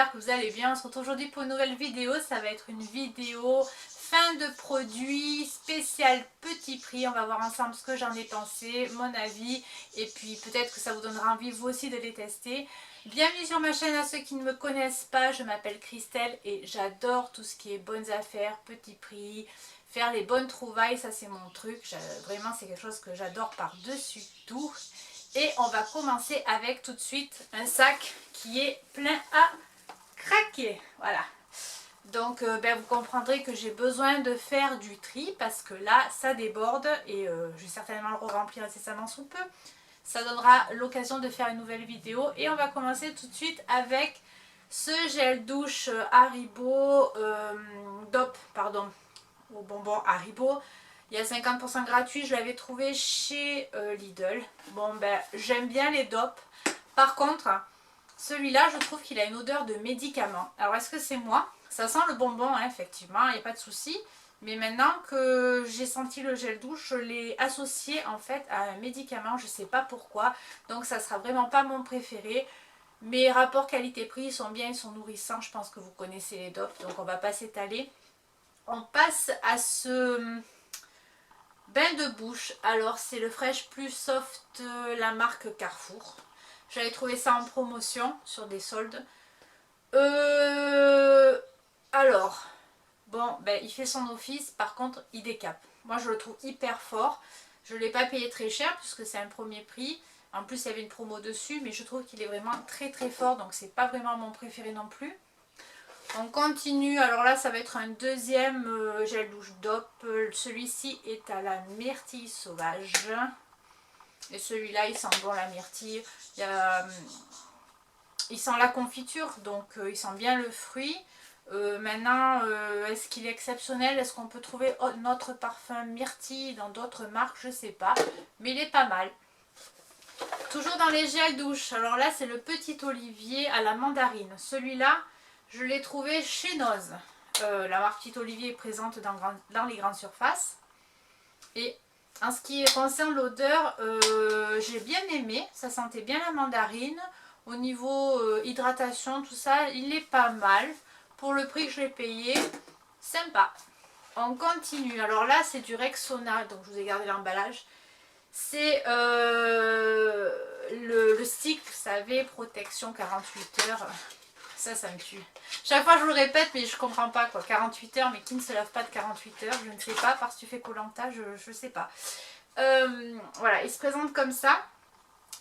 j'espère que vous allez bien. On se retrouve aujourd'hui pour une nouvelle vidéo. Ça va être une vidéo fin de produit spécial petit prix. On va voir ensemble ce que j'en ai pensé, mon avis, et puis peut-être que ça vous donnera envie vous aussi de les tester. Bienvenue sur ma chaîne à ceux qui ne me connaissent pas. Je m'appelle Christelle et j'adore tout ce qui est bonnes affaires, petit prix, faire les bonnes trouvailles, ça c'est mon truc. Vraiment c'est quelque chose que j'adore par-dessus tout. Et on va commencer avec tout de suite un sac qui est plein à craquer. Voilà. Donc vous comprendrez que j'ai besoin de faire du tri parce que là ça déborde et je vais certainement le remplir incessamment sous peu. Ça donnera l'occasion de faire une nouvelle vidéo et on va commencer tout de suite avec ce gel douche Haribo DOP, pardon, au bonbon Haribo. Il y a 50% gratuit, je l'avais trouvé chez Lidl. Bon j'aime bien les DOP. Par contre, celui-là je trouve qu'il a une odeur de médicament. Alors est-ce que c'est moi? Ça sent le bonbon hein, effectivement, il n'y a pas de souci. Mais maintenant que j'ai senti le gel douche, je l'ai associé en fait à un médicament, je ne sais pas pourquoi. Donc ça ne sera vraiment pas mon préféré. Mes rapports qualité-prix sont bien, ils sont nourrissants. Je pense que vous connaissez les DOP, donc on ne va pas s'étaler. On passe à ce bain de bouche. Alors c'est le Fresh Plus Soft, la marque Carrefour. J'avais trouvé ça en promotion sur des soldes. Alors, bon, il fait son office, par contre, il décape. Moi, je le trouve hyper fort. Je ne l'ai pas payé très cher puisque c'est un premier prix. En plus, il y avait une promo dessus, mais je trouve qu'il est vraiment très très fort. Donc, c'est pas vraiment mon préféré non plus. On continue. Alors là, ça va être un deuxième gel douche DOP. Celui-ci est à la myrtille sauvage. Et celui-là, il sent bon la myrtille. Il sent la confiture, donc il sent bien le fruit. Maintenant, est-ce qu'il est exceptionnel? Est-ce qu'on peut trouver notre parfum myrtille dans d'autres marques? Je ne sais pas, mais il est pas mal. Toujours dans les gels douche, alors là c'est le petit olivier à la mandarine. Celui-là, je l'ai trouvé chez Noz. La marque Petit Olivier est présente dans les grandes surfaces. Et en ce qui concerne l'odeur, j'ai bien aimé, ça sentait bien la mandarine. Au niveau hydratation, tout ça, il est pas mal. Pour le prix que je l'ai payé, sympa. On continue. Alors là, c'est du Rexona, donc je vous ai gardé l'emballage. C'est le stick, vous savez, protection 48 heures. Ça me tue. Chaque fois je vous le répète, mais je comprends pas quoi. 48 heures, mais qui ne se lave pas de 48 heures? Je ne sais pas, parce que tu fais Koh-Lanta, je sais pas. Voilà, il se présente comme ça.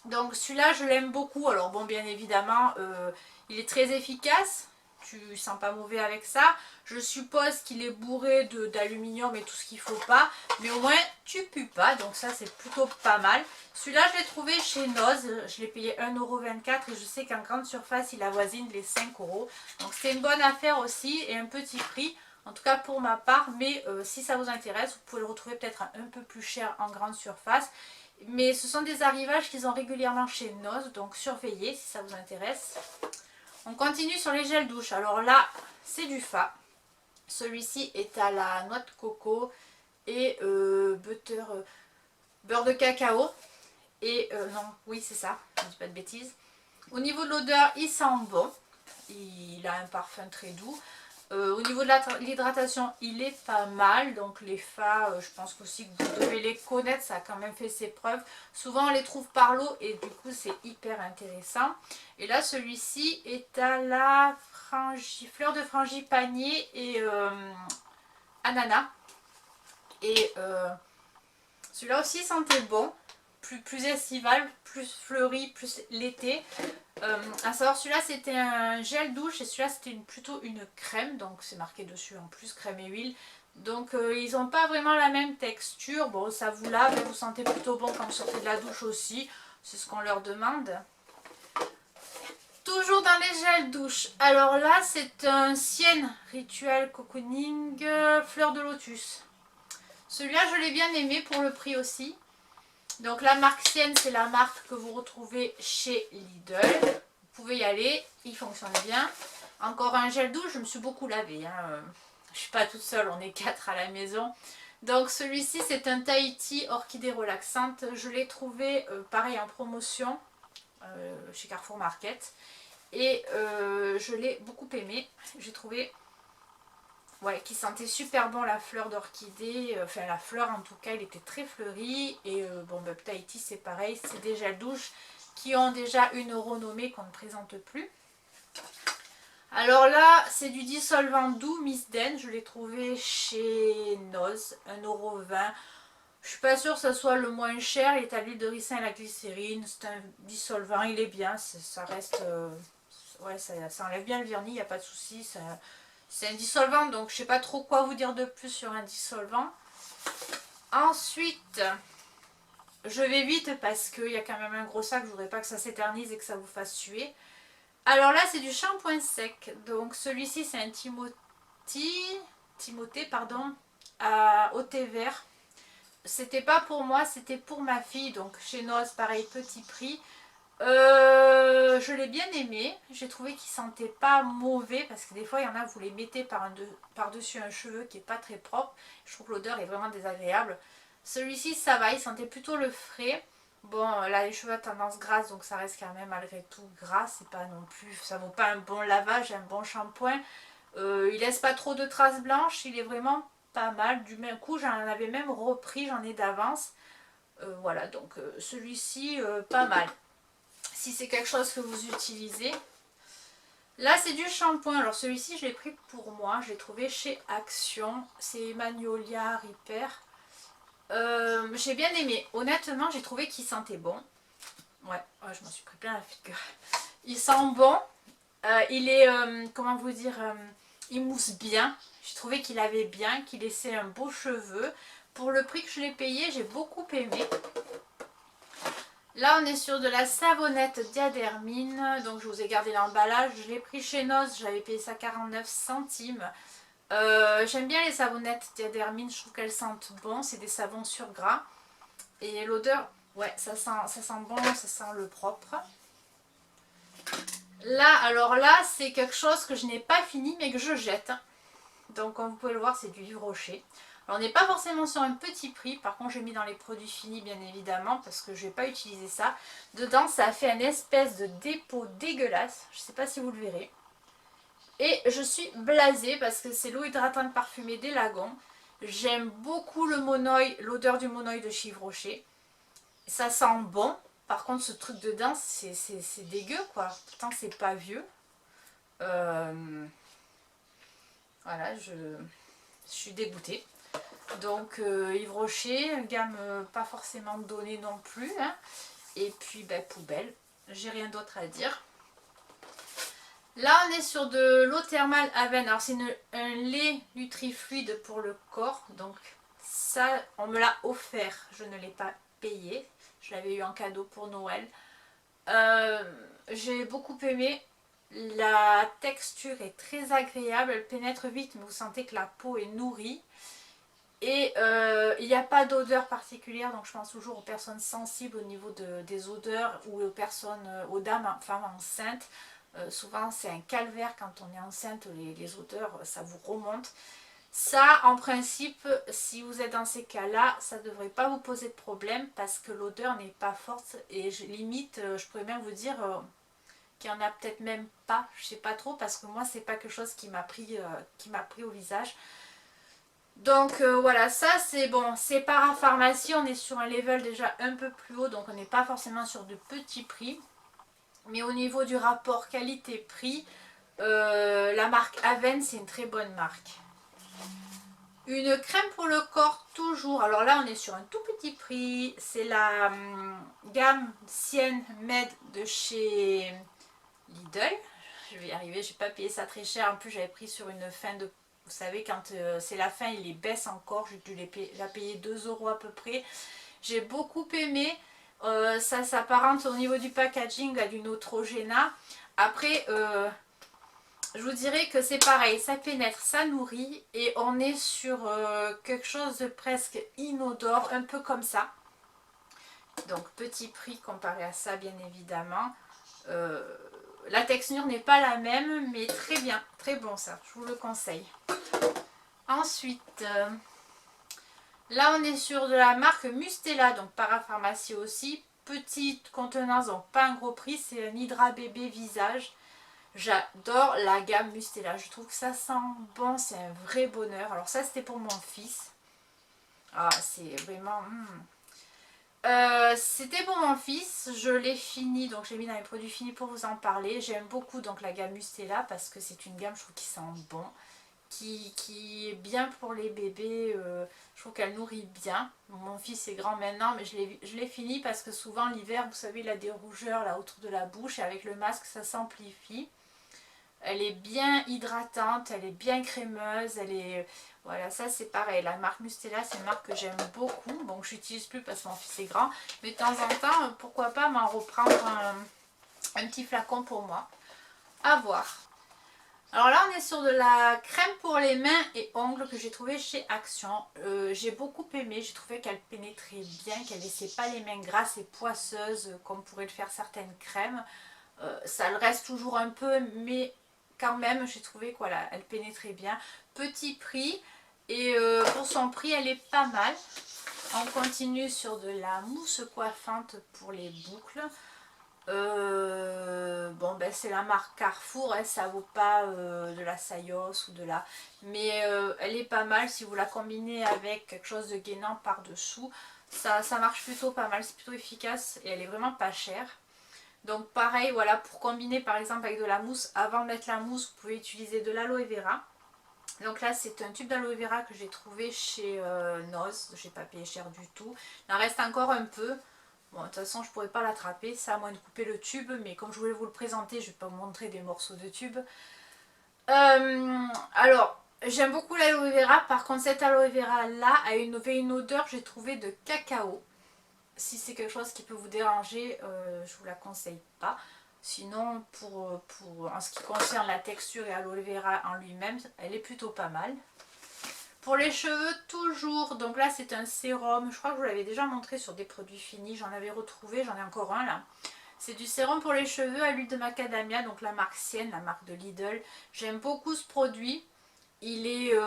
Donc celui-là, je l'aime beaucoup. Alors bon, bien évidemment, il est très efficace. Tu sens pas mauvais avec ça. Je suppose qu'il est bourré d'aluminium et tout ce qu'il faut pas. Mais au moins, tu pues pas. Donc ça, c'est plutôt pas mal. Celui-là, je l'ai trouvé chez Noz. Je l'ai payé 1,24 € et je sais qu'en grande surface, il avoisine les 5 €. Donc c'est une bonne affaire aussi et un petit prix. En tout cas pour ma part. Mais si ça vous intéresse, vous pouvez le retrouver peut-être un peu plus cher en grande surface. Mais ce sont des arrivages qu'ils ont régulièrement chez Noz. Donc surveillez si ça vous intéresse. On continue sur les gels douche. Alors là, c'est du Fa. Celui-ci est à la noix de coco et beurre de cacao. Et non, oui c'est ça, je ne dis pas de bêtises. Au niveau de l'odeur, il sent bon. Il a un parfum très doux. Au niveau de l'hydratation, il est pas mal. Donc les Fa, je pense aussi que vous devez les connaître. Ça a quand même fait ses preuves. Souvent on les trouve par lot et du coup c'est hyper intéressant. Et là celui-ci est à la fleur de frangipanier et ananas. Et celui-là aussi sentait bon. Plus estival, plus fleuri, plus l'été. À savoir celui-là c'était un gel douche et celui-là c'était plutôt une crème, donc c'est marqué dessus en plus crème et huile. Donc ils n'ont pas vraiment la même texture. Bon, ça vous lave, vous sentez plutôt bon quand vous sortez de la douche aussi, c'est ce qu'on leur demande. Toujours dans les gels douche, alors là c'est un Sienne Rituel Cocooning fleur de lotus. Celui-là je l'ai bien aimé pour le prix aussi. Donc la marque Sienne, c'est la marque que vous retrouvez chez Lidl. Vous pouvez y aller, il fonctionne bien. Encore un gel douche, je me suis beaucoup lavé. Hein. Je ne suis pas toute seule, on est 4 à la maison. Donc celui-ci, c'est un Tahiti orchidée relaxante. Je l'ai trouvé pareil en promotion chez Carrefour Market. et je l'ai beaucoup aimé. J'ai trouvé qu'il sentait super bon la fleur d'orchidée, enfin la fleur en tout cas, il était très fleuri. Et bon, Tahiti c'est pareil, c'est des gels douche qui ont déjà une renommée qu'on ne présente plus. Alors là, c'est du dissolvant doux Miss Den, je l'ai trouvé chez Noz, 1,20 €. Je suis pas sûre que ce soit le moins cher, il est à l'huile de ricin et la glycérine, c'est un dissolvant, il est bien, ça reste... ouais, ça enlève bien le vernis, il n'y a pas de souci. C'est un dissolvant, donc je sais pas trop quoi vous dire de plus sur un dissolvant. Ensuite, je vais vite parce qu'il y a quand même un gros sac, je voudrais pas que ça s'éternise et que ça vous fasse suer. Alors là, c'est du shampoing sec. Donc celui-ci, c'est un Timothée, pardon, au thé vert. C'était pas pour moi, c'était pour ma fille. Donc chez Noz, pareil, petit prix. Je l'ai bien aimé. J'ai trouvé qu'il sentait pas mauvais parce que des fois, il y en a, vous les mettez par-dessus un cheveu qui est pas très propre. Je trouve que l'odeur est vraiment désagréable. Celui-ci, ça va, il sentait plutôt le frais. Bon, là, les cheveux à tendance grasse, donc ça reste quand même malgré tout gras. C'est pas non plus, ça vaut pas un bon lavage, un bon shampoing. Il laisse pas trop de traces blanches, il est vraiment pas mal. Du même coup, j'en avais même repris, j'en ai d'avance. Voilà, donc celui-ci, pas mal. Si c'est quelque chose que vous utilisez. Là, c'est du shampoing. Alors celui-ci, je l'ai pris pour moi. Je l'ai trouvé chez Action. C'est Magnolia Repair. J'ai bien aimé. Honnêtement, j'ai trouvé qu'il sentait bon. Ouais, je m'en suis pris plein la figure. Il sent bon. Il est, comment vous dire, il mousse bien. J'ai trouvé qu'il avait bien, qu'il laissait un beau cheveu. Pour le prix que je l'ai payé, j'ai beaucoup aimé. Là, on est sur de la savonnette Diadermine. Donc, je vous ai gardé l'emballage. Je l'ai pris chez Noz. J'avais payé ça 49 centimes. J'aime bien les savonnettes Diadermine. Je trouve qu'elles sentent bon. C'est des savons sur gras. Et l'odeur, ouais, ça sent bon. Ça sent le propre. Là, alors là, c'est quelque chose que je n'ai pas fini, mais que je jette. Donc, comme vous pouvez le voir, c'est du Yves Rocher. Alors, on n'est pas forcément sur un petit prix. Par contre, j'ai mis dans les produits finis, bien évidemment, parce que je ne vais pas utiliser ça. Dedans, ça a fait une espèce de dépôt dégueulasse. Je ne sais pas si vous le verrez. Et je suis blasée parce que c'est l'eau hydratante parfumée des Lagons. J'aime beaucoup le monoï, l'odeur du monoï de chez Yves Rocher. Ça sent bon. Par contre, ce truc dedans, c'est dégueu, quoi. Pourtant, c'est pas vieux. Voilà, je suis dégoûtée. Donc Yves Rocher, gamme pas forcément donnée non plus. Hein. Et puis poubelle, j'ai rien d'autre à dire. Là on est sur de l'eau thermale Aven. Alors c'est un lait nutrifluide pour le corps. Donc ça on me l'a offert, je ne l'ai pas payé. Je l'avais eu en cadeau pour Noël. J'ai beaucoup aimé. La texture est très agréable, elle pénètre vite mais vous sentez que la peau est nourrie. Et il n'y a pas d'odeur particulière, donc je pense toujours aux personnes sensibles au niveau des odeurs ou aux personnes, aux dames, femmes enceintes. Souvent c'est un calvaire quand on est enceinte, les odeurs, ça vous remonte. Ça, en principe, si vous êtes dans ces cas-là, ça ne devrait pas vous poser de problème parce que l'odeur n'est pas forte. Et limite, je pourrais même vous dire qu'il n'y en a peut-être même pas, je ne sais pas trop, parce que moi, c'est pas quelque chose qui m'a pris au visage. Donc voilà, ça c'est bon, c'est parapharmacie, on est sur un level déjà un peu plus haut, donc on n'est pas forcément sur de petits prix. Mais au niveau du rapport qualité-prix, la marque Aven, c'est une très bonne marque. Une crème pour le corps, toujours. Alors là, on est sur un tout petit prix. C'est la gamme Sienne Med de chez Lidl. Je vais y arriver, je n'ai pas payé ça très cher. En plus, j'avais pris sur une fin de... Vous savez, quand c'est la fin, il les baisse encore. J'ai dû la payer 2 € à peu près. J'ai beaucoup aimé. Ça s'apparente au niveau du packaging à du Neutrogena. Après, je vous dirais que c'est pareil. Ça pénètre, ça nourrit. Et on est sur quelque chose de presque inodore. Un peu comme ça. Donc, petit prix comparé à ça, bien évidemment. La texture n'est pas la même, mais très bien, très bon ça, je vous le conseille. Ensuite, là on est sur de la marque Mustela, donc parapharmacie aussi. Petite contenance, donc pas un gros prix, c'est un Hydra Bébé Visage. J'adore la gamme Mustela, je trouve que ça sent bon, c'est un vrai bonheur. Alors ça c'était pour mon fils. Ah c'est vraiment... c'était pour mon fils, je l'ai fini, donc j'ai mis dans les produits finis pour vous en parler. J'aime beaucoup donc la gamme Mustela parce que c'est une gamme je trouve qui sent bon, qui est bien pour les bébés, je trouve qu'elle nourrit bien. Mon fils est grand maintenant mais je l'ai fini parce que souvent l'hiver vous savez il a des rougeurs là autour de la bouche et avec le masque ça s'amplifie. Elle est bien hydratante, elle est bien crémeuse, elle est... Voilà, ça c'est pareil. La marque Mustela, c'est une marque que j'aime beaucoup. Bon, je n'utilise plus parce que mon fils est grand. Mais de temps en temps, pourquoi pas m'en reprendre un petit flacon pour moi. À voir. Alors là, on est sur de la crème pour les mains et ongles que j'ai trouvé chez Action. J'ai beaucoup aimé. J'ai trouvé qu'elle pénétrait bien, qu'elle ne laissait pas les mains grasses et poisseuses comme pourraient le faire certaines crèmes. Ça le reste toujours un peu, mais quand même j'ai trouvé qu'elle voilà, elle pénétrait bien. Petit prix et pour son prix elle est pas mal. On continue sur de la mousse coiffante pour les boucles. Bon ben c'est la marque Carrefour, hein, ça vaut pas de la Sayos ou de la... Mais elle est pas mal si vous la combinez avec quelque chose de gainant par dessous. Ça marche plutôt pas mal, c'est plutôt efficace et elle est vraiment pas chère. Donc pareil, voilà, pour combiner par exemple avec de la mousse, avant de mettre la mousse, vous pouvez utiliser de l'aloe vera. Donc là, c'est un tube d'aloe vera que j'ai trouvé chez Noz, j'ai pas payé cher du tout. Il en reste encore un peu. Bon, de toute façon, je pourrais pas l'attraper, ça à moins de couper le tube, mais comme je voulais vous le présenter, je vais pas vous montrer des morceaux de tube. Alors, j'aime beaucoup l'aloe vera, par contre cette aloe vera là avait une odeur, j'ai trouvé de cacao. Si c'est quelque chose qui peut vous déranger, je vous la conseille pas. Sinon, en ce qui concerne la texture et aloe vera en lui-même, elle est plutôt pas mal. Pour les cheveux, toujours, donc là c'est un sérum, je crois que je vous l'avais déjà montré sur des produits finis, j'en avais retrouvé, j'en ai encore un là. C'est du sérum pour les cheveux à l'huile de macadamia, donc la marque Sienne, la marque de Lidl. J'aime beaucoup ce produit, il est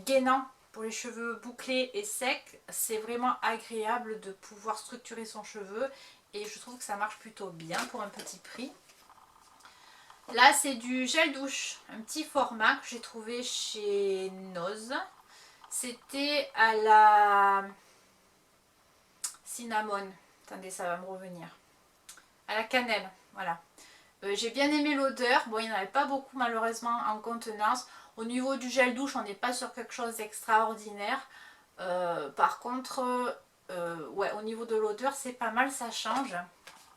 gainant pour les cheveux bouclés et secs. C'est vraiment agréable de pouvoir structurer son cheveu et je trouve que ça marche plutôt bien pour un petit prix. Là c'est du gel douche, un petit format que j'ai trouvé chez Noz. C'était à la cinnamon, attendez ça va me revenir, à la cannelle, voilà. J'ai bien aimé l'odeur, bon il n'y en avait pas beaucoup malheureusement en contenance. Au niveau du gel douche on n'est pas sur quelque chose d'extraordinaire. Par contre, ouais, au niveau de l'odeur c'est pas mal, ça change.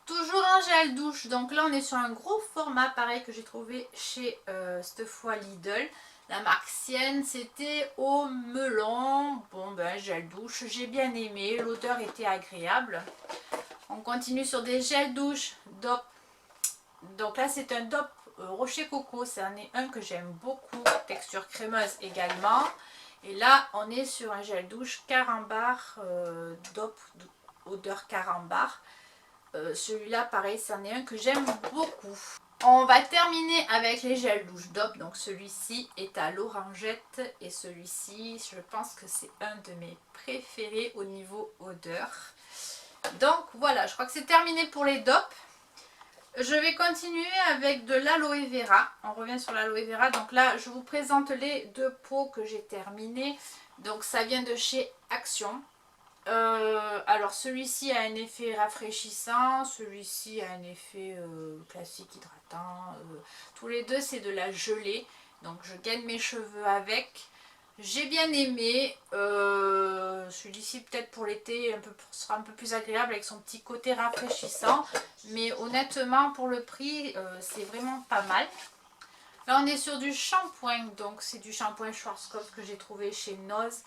Toujours un gel douche, donc là on est sur un gros format pareil que j'ai trouvé chez cette fois Lidl. La marque Sienne, c'était au melon. Bon ben gel douche, j'ai bien aimé, l'odeur était agréable. On continue sur des gels douche DOP. Donc là c'est un DOP rocher coco, c'en est un que j'aime beaucoup, texture crémeuse également. Et là on est sur un gel douche carambar, DOP odeur carambar. Celui-là pareil c'en est un que j'aime beaucoup. On va terminer avec les gels douche DOP. Donc celui-ci est à l'orangette et celui-ci je pense que c'est un de mes préférés au niveau odeur. Donc voilà, je crois que c'est terminé pour les DOP. Je vais continuer avec de l'aloe vera. On revient sur l'aloe vera. Donc là, je vous présente les deux pots que j'ai terminés. Donc ça vient de chez Action. Alors celui-ci a un effet rafraîchissant, celui-ci a un effet classique hydratant. Tous les deux c'est de la gelée. Donc je gaine mes cheveux avec. J'ai bien aimé. Celui-ci peut-être pour l'été sera un peu plus agréable avec son petit côté rafraîchissant. Mais honnêtement pour le prix c'est vraiment pas mal. Là on est sur du shampoing. Donc c'est du shampoing Schwarzkopf que j'ai trouvé chez Noz.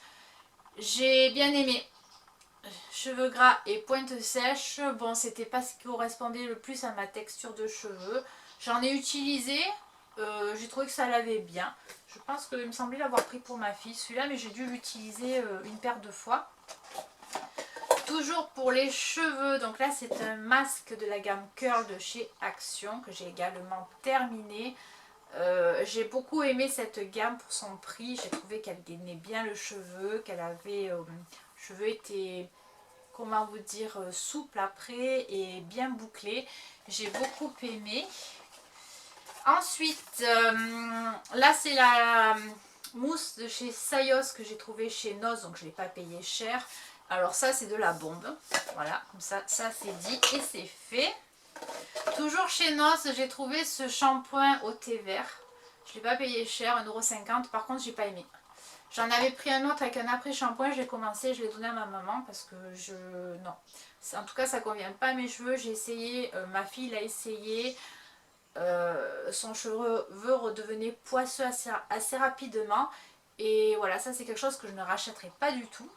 J'ai bien aimé. Cheveux gras et pointe sèche. Bon c'était pas ce qui correspondait le plus à ma texture de cheveux. J'en ai utilisé. J'ai trouvé que ça l'avait bien. Je pense qu'il me semblait l'avoir pris pour ma fille celui-là, mais j'ai dû l'utiliser une paire de fois. Toujours pour les cheveux, donc là c'est un masque de la gamme Curl de chez Action que j'ai également terminé. J'ai beaucoup aimé cette gamme pour son prix. J'ai trouvé qu'elle gainait bien le cheveu, qu'elle avait... le cheveu était, comment vous dire, souple après et bien bouclé. J'ai beaucoup aimé. Ensuite, là c'est la mousse de chez Sayos que j'ai trouvé chez Noz, donc je ne l'ai pas payé cher. Alors ça c'est de la bombe, voilà, comme ça c'est dit et c'est fait. Toujours chez Noz, j'ai trouvé ce shampoing au thé vert. Je ne l'ai pas payé cher, 1,50 €, par contre j'ai pas aimé. J'en avais pris un autre avec un après-shampoing, je l'ai commencé, je l'ai donné à ma maman parce que non. En tout cas ça convient pas à mes cheveux, j'ai essayé, ma fille l'a essayé. Son cheveu redevenait poisseux assez rapidement. Et voilà, ça c'est quelque chose que je ne rachèterai pas du tout.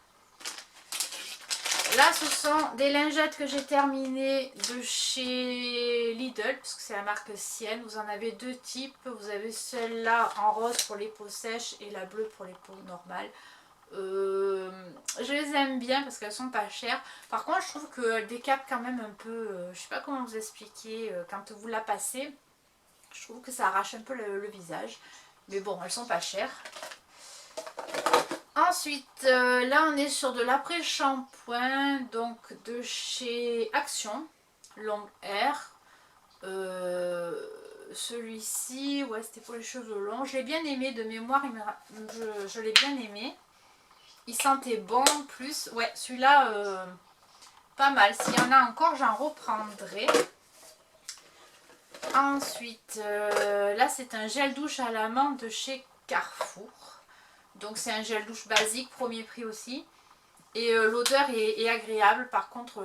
Là, ce sont des lingettes que j'ai terminées de chez Lidl, parce que c'est la marque Sienne. Vous en avez deux types. Vous avez celle-là en rose pour les peaux sèches et la bleue pour les peaux normales. Je les aime bien parce qu'elles sont pas chères. Par contre, je trouve qu'elles décapent quand même un peu. Je sais pas comment vous expliquer. Quand vous la passez, je trouve que ça arrache un peu le visage. Mais bon, elles sont pas chères. Ensuite, là on est sur de l'après-shampoing, donc de chez Action, Long Hair. Celui-ci, ouais, c'était pour les cheveux longs. Je l'ai bien aimé de mémoire, je l'ai bien aimé. Il sentait bon en plus. Ouais, celui-là, pas mal. S'il y en a encore, j'en reprendrai. Ensuite, là c'est un gel douche à la menthe de chez Carrefour. Donc c'est un gel douche basique, premier prix aussi. Et l'odeur est agréable. Par contre,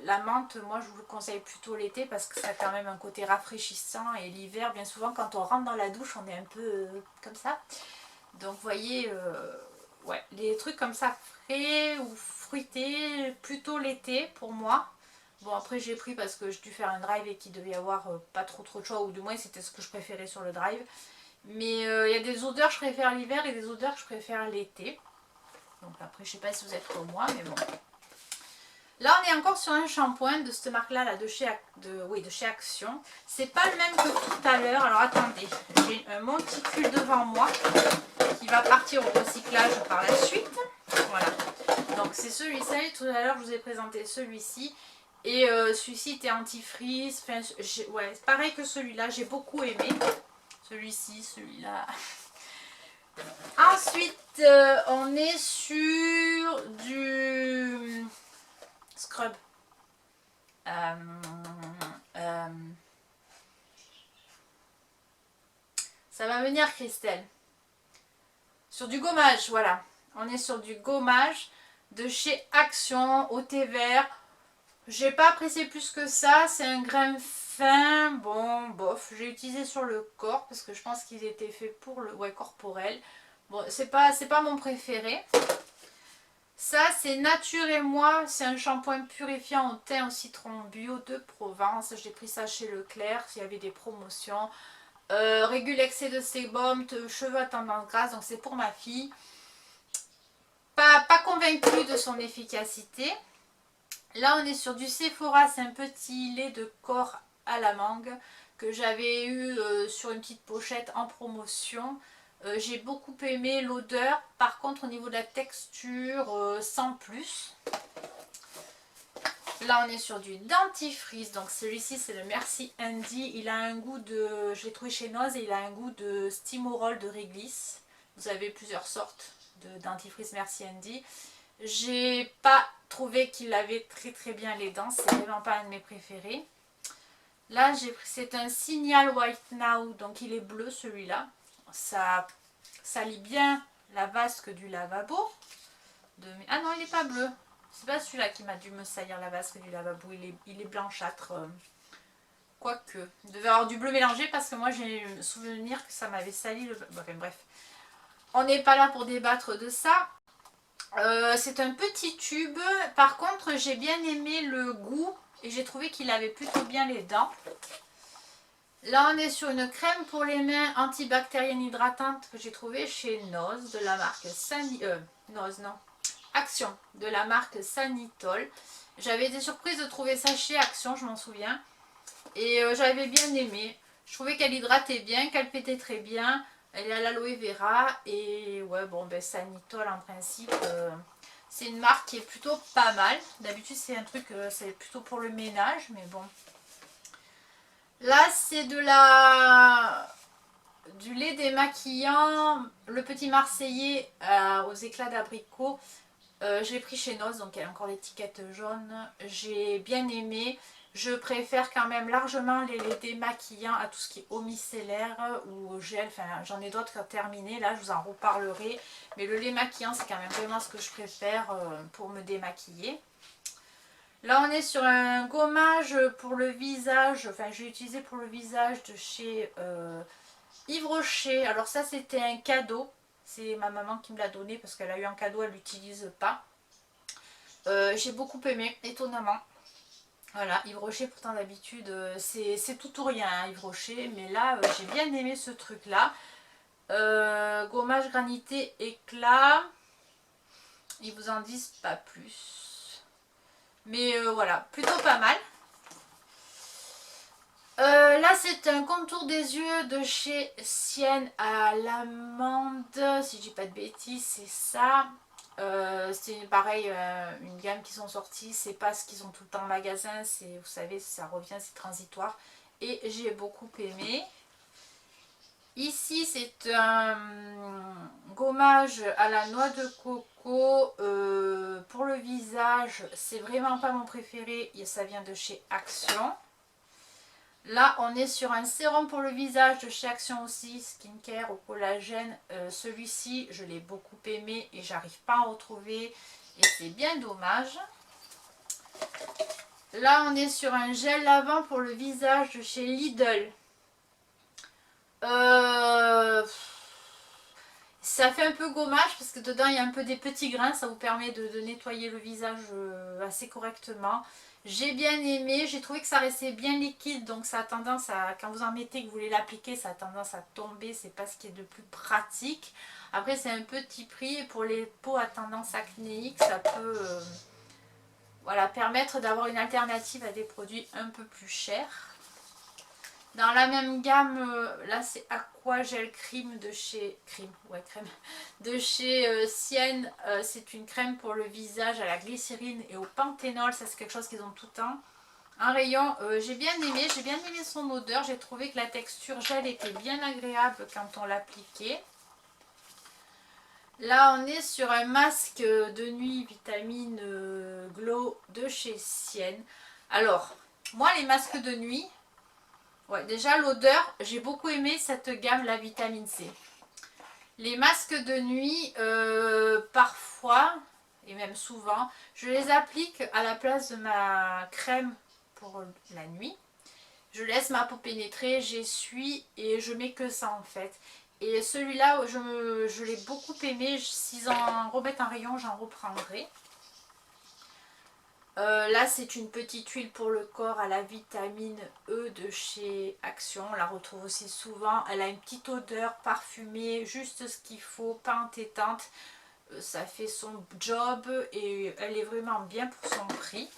la menthe, moi je vous le conseille plutôt l'été parce que ça a quand même un côté rafraîchissant. Et l'hiver, bien souvent, quand on rentre dans la douche, on est un peu comme ça. Donc vous voyez, ouais, les trucs comme ça frais ou fruités, plutôt l'été pour moi. Bon, après j'ai pris parce que j'ai dû faire un drive et qu'il devait y avoir pas trop de choix, ou du moins c'était ce que je préférais sur le drive. Mais il y a des odeurs que je préfère l'hiver et des odeurs que je préfère l'été. Donc après je sais pas si vous êtes comme moi, mais bon. Là on est encore sur un shampoing de cette marque là, de chez Action. C'est pas le même que tout à l'heure. Alors attendez, j'ai un monticule devant moi qui va partir au recyclage par la suite. Voilà. Donc c'est celui-ci. Tout à l'heure je vous ai présenté celui-ci. Et celui-ci était anti-frizz. Enfin, ouais, pareil que celui-là, j'ai beaucoup aimé. Celui-ci, celui-là. Ensuite, on est sur du scrub. Ça va venir, Christelle. Sur du gommage, voilà. On est sur du gommage de chez Action au thé vert. J'ai pas apprécié plus que ça. C'est un grain fin. Bon, bof. J'ai utilisé sur le corps parce que je pense qu'il était fait pour le corporel. Bon, c'est pas mon préféré. Ça, c'est Nature et Moi. C'est un shampoing purifiant au thym au citron bio de Provence. J'ai pris ça chez Leclerc. Il y avait des promotions. Régule l'excès de sébum, cheveux à tendance grasse. Donc, c'est pour ma fille. Pas convaincue de son efficacité. Là, on est sur du Sephora. C'est un petit lait de corps à la mangue que j'avais eu sur une petite pochette en promotion. J'ai beaucoup aimé l'odeur. Par contre, au niveau de la texture, sans plus. Là, on est sur du dentifrice. Donc, celui-ci, c'est le Merci Andy. Il a un goût de... Je l'ai trouvé chez Noz et il a un goût de Steamroll de réglisse. Vous avez plusieurs sortes de dentifrice Merci Andy. J'ai pas trouvé qu'il avait très bien les dents. C'est vraiment pas un de mes préférés. Là, c'est un Signal White Now. Donc, il est bleu celui-là. Ça lit bien la vasque du lavabo. Ah non, il n'est pas bleu. C'est pas celui-là qui m'a dû me salir la vasque du lavabo. Il est blanchâtre. Quoique. Il devait avoir du bleu mélangé parce que moi j'ai le souvenir que ça m'avait sali le... Enfin, bref. On n'est pas là pour débattre de ça. C'est un petit tube. Par contre, j'ai bien aimé le goût. Et j'ai trouvé qu'il avait plutôt bien les dents. Là, on est sur une crème pour les mains antibactérienne hydratante que j'ai trouvée chez Noz de la marque Action de la marque Sanitol. J'avais été surprise de trouver ça chez Action, je m'en souviens. Et j'avais bien aimé. Je trouvais qu'elle hydratait bien, qu'elle pétait très bien. Elle est à l'aloe vera. Et ouais, bon, ben Sanitol en principe, c'est une marque qui est plutôt pas mal. D'habitude, c'est un truc, c'est plutôt pour le ménage, mais bon. Là, c'est du lait démaquillant, le petit Marseillais aux éclats d'abricot. Je l'ai pris chez Noz, donc il y a encore l'étiquette jaune. J'ai bien aimé. Je préfère quand même largement les laits démaquillants à tout ce qui est eau micellaire ou au gel. Enfin, j'en ai d'autres terminés. Là, je vous en reparlerai. Mais le lait maquillant, c'est quand même vraiment ce que je préfère pour me démaquiller. Là, on est sur un gommage pour le visage. Enfin, j'ai utilisé pour le visage de chez Yves Rocher. Alors ça, c'était un cadeau. C'est ma maman qui me l'a donné parce qu'elle a eu un cadeau, elle l'utilise pas. J'ai beaucoup aimé, étonnamment. Voilà, Yves Rocher, pourtant d'habitude, c'est tout ou rien, hein, Yves Rocher. Mais là, j'ai bien aimé ce truc-là. Gommage granité éclat. Ils vous en disent pas plus. Mais voilà, plutôt pas mal. Là, c'est un contour des yeux de chez Sienne à l'amande. Si je dis pas de bêtises, c'est ça. C'est pareil, une gamme qui sont sorties. C'est pas ce qu'ils ont tout le temps en magasin. Vous savez, ça revient, c'est transitoire. Et j'ai beaucoup aimé. Ici, c'est un gommage à la noix de coco pour le visage. C'est vraiment pas mon préféré. Et ça vient de chez Action. Là, on est sur un sérum pour le visage de chez Action aussi, skincare au collagène. Celui-ci, je l'ai beaucoup aimé et j'arrive pas à en retrouver. Et c'est bien dommage. Là, on est sur un gel lavant pour le visage de chez Lidl. Ça fait un peu gommage parce que dedans, il y a un peu des petits grains. Ça vous permet de nettoyer le visage assez correctement. J'ai bien aimé, j'ai trouvé que ça restait bien liquide, donc ça a tendance à, quand vous en mettez, que vous voulez l'appliquer, ça a tendance à tomber, c'est pas ce qui est de plus pratique. Après c'est un petit prix et pour les peaux à tendance acnéique, ça peut voilà, permettre d'avoir une alternative à des produits un peu plus chers. Dans la même gamme, là c'est Aqua Gel Cream de chez Sienne. C'est une crème pour le visage à la glycérine et au panthénol. Ça c'est quelque chose qu'ils ont tout le temps. Un rayon, j'ai bien aimé son odeur. J'ai trouvé que la texture gel était bien agréable quand on l'appliquait. Là on est sur un masque de nuit vitamine Glow de chez Sienne. Alors, moi les masques de nuit, ouais, déjà l'odeur, j'ai beaucoup aimé cette gamme, la vitamine C. Les masques de nuit, parfois, et même souvent, je les applique à la place de ma crème pour la nuit. Je laisse ma peau pénétrer, j'essuie et je mets que ça en fait. Et celui-là, je l'ai beaucoup aimé. S'ils en remettent un rayon, j'en reprendrai. Là, c'est une petite huile pour le corps à la vitamine E de chez Action. On la retrouve aussi souvent. Elle a une petite odeur parfumée, juste ce qu'il faut, pas entêtante. Ça fait son job et elle est vraiment bien pour son prix.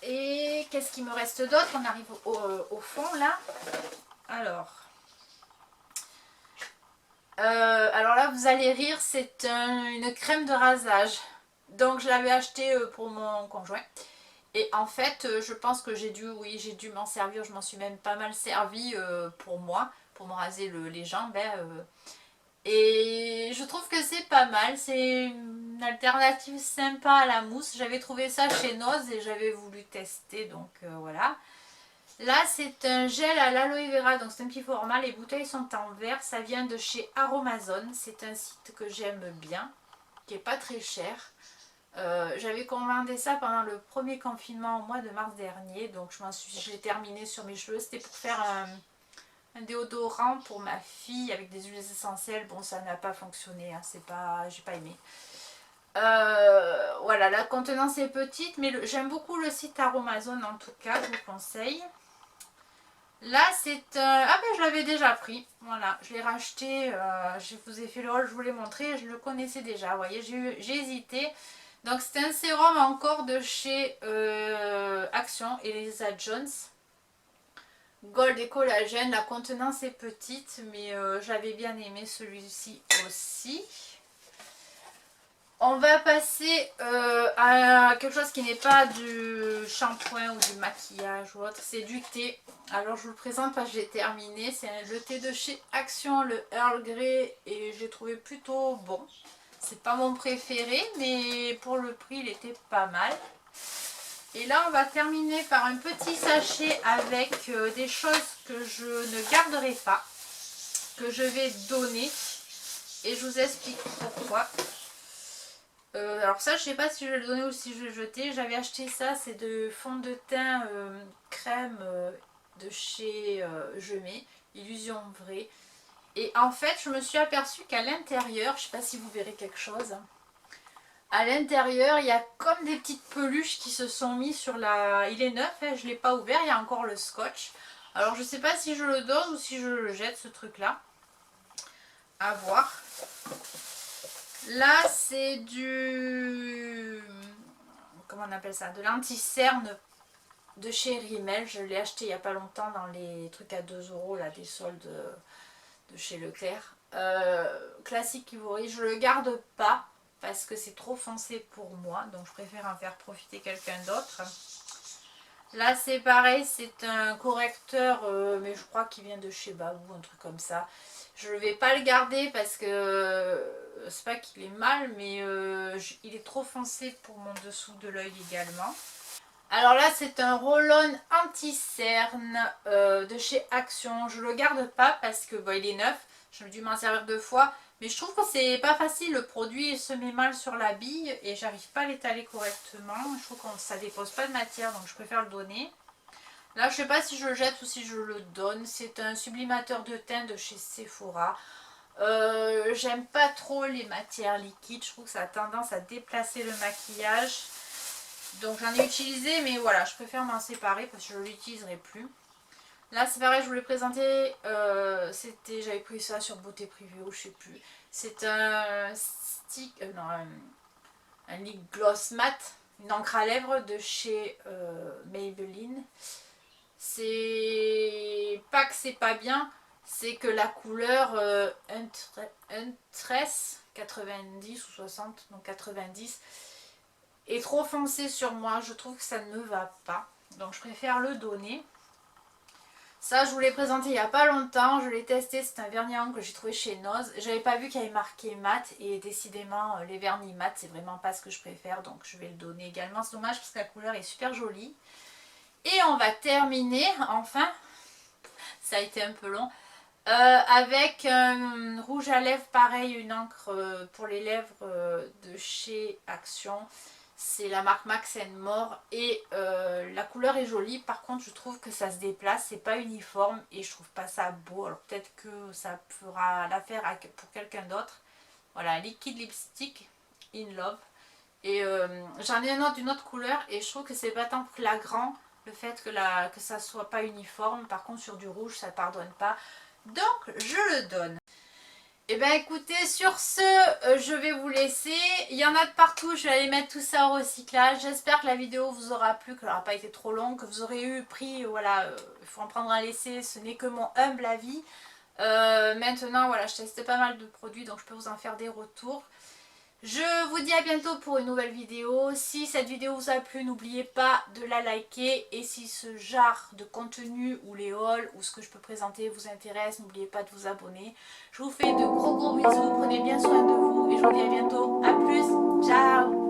Et qu'est-ce qu'il me reste d'autre? On arrive au fond là. Alors là, vous allez rire, c'est une crème de rasage. Donc je l'avais acheté pour mon conjoint. Et en fait, je pense que j'ai dû m'en servir. Je m'en suis même pas mal servi pour moi, pour me raser les jambes. Et je trouve que c'est pas mal. C'est une alternative sympa à la mousse. J'avais trouvé ça chez Noz et j'avais voulu tester. Donc voilà. Là, c'est un gel à l'aloe vera. Donc c'est un petit format. Les bouteilles sont en verre. Ça vient de chez Aromazone. C'est un site que j'aime bien, qui est pas très cher. J'avais commandé ça pendant le premier confinement au mois de mars dernier, donc je l'ai terminé sur mes cheveux. C'était pour faire un déodorant pour ma fille avec des huiles essentielles. Bon, ça n'a pas fonctionné, hein, j'ai pas aimé. Voilà, la contenance est petite, mais j'aime beaucoup le site Aromazone en tout cas, je vous conseille. Là, c'est ah ben je l'avais déjà pris, voilà, je l'ai racheté, je vous ai fait le haul, je vous l'ai montré, je le connaissais déjà, vous voyez, j'ai hésité. Donc c'est un sérum encore de chez Action, Elisa Jones. Gold et collagène, la contenance est petite, mais j'avais bien aimé celui-ci aussi. On va passer à quelque chose qui n'est pas du shampoing ou du maquillage ou autre, c'est du thé. Alors je vous le présente parce que j'ai terminé, c'est le thé de chez Action, le Earl Grey, et j'ai trouvé plutôt bon. C'est pas mon préféré, mais pour le prix il était pas mal. Et là on va terminer par un petit sachet avec des choses que je ne garderai pas, que je vais donner, et je vous explique pourquoi. Alors ça je sais pas si je vais le donner ou si je vais le jeter. J'avais acheté ça, c'est de fond de teint crème de chez Gemay, Illusion Vraie. Et en fait je me suis aperçue qu'à l'intérieur, je sais pas si vous verrez quelque chose, à l'intérieur il y a comme des petites peluches qui se sont mis sur la... Il est neuf, hein, je ne l'ai pas ouvert, il y a encore le scotch. Alors je sais pas si je le donne ou si je le jette, ce truc là. À voir. Là c'est du... comment on appelle ça, de l'anti-cerne de chez Rimmel. Je l'ai acheté il n'y a pas longtemps dans les trucs à 2 € là, des soldes de chez Leclerc. Classique Ivory, je le garde pas parce que c'est trop foncé pour moi, donc je préfère en faire profiter quelqu'un d'autre. Là c'est pareil, c'est un correcteur mais je crois qu'il vient de chez Babou, un truc comme ça. Je ne vais pas le garder parce que c'est pas qu'il est mal, mais il est trop foncé pour mon dessous de l'œil également. Alors là c'est un roll-on anti-cerne de chez Action. Je le garde pas parce que bon, il est neuf, j'ai dû m'en servir 2 fois. Mais je trouve que c'est pas facile, le produit se met mal sur la bille et j'arrive pas à l'étaler correctement. Je trouve que ça dépose pas de matière, donc je préfère le donner. Là je sais pas si je le jette ou si je le donne. C'est un sublimateur de teint de chez Sephora. J'aime pas trop les matières liquides, je trouve que ça a tendance à déplacer le maquillage. Donc j'en ai utilisé, mais voilà, je préfère m'en séparer parce que je ne l'utiliserai plus. Là c'est pareil, je vous l'ai présenté, j'avais pris ça sur Beauté Privée ou je sais plus. C'est un stick, non, un lip gloss mat, une encre à lèvres de chez Maybelline. C'est pas que c'est pas bien, c'est que la couleur Huntress 90 ou 60, donc 90, est trop foncée sur moi. Je trouve que ça ne me va pas, donc je préfère le donner. Ça je vous l'ai présenté il n'y a pas longtemps, je l'ai testé, c'est un vernis à ongles que j'ai trouvé chez Noz. J'avais pas vu qu'il y avait marqué mat et décidément les vernis mat c'est vraiment pas ce que je préfère, donc je vais le donner également. C'est dommage parce que la couleur est super jolie. Et on va terminer enfin, ça a été un peu long, avec un rouge à lèvres pareil, une encre pour les lèvres de chez Action. C'est la marque Max More et la couleur est jolie. Par contre je trouve que ça se déplace, c'est pas uniforme et je trouve pas ça beau. Alors peut-être que ça fera l'affaire pour quelqu'un d'autre. Voilà, Liquid Lipstick In Love. Et j'en ai un autre d'une autre couleur et je trouve que c'est pas tant flagrant le fait que ça soit pas uniforme. Par contre sur du rouge ça pardonne pas. Donc je le donne. Et bien écoutez, sur ce, je vais vous laisser. Il y en a de partout, je vais aller mettre tout ça au recyclage. J'espère que la vidéo vous aura plu, qu'elle n'aura pas été trop longue, que vous aurez eu pris, voilà, il faut en prendre un laisser, ce n'est que mon humble avis. Maintenant, voilà, je teste pas mal de produits, donc je peux vous en faire des retours. Je vous dis à bientôt pour une nouvelle vidéo. Si cette vidéo vous a plu, n'oubliez pas de la liker. Et si ce genre de contenu ou les hauls ou ce que je peux présenter vous intéresse, n'oubliez pas de vous abonner. Je vous fais de gros bisous. Prenez bien soin de vous et je vous dis à bientôt. A plus. Ciao.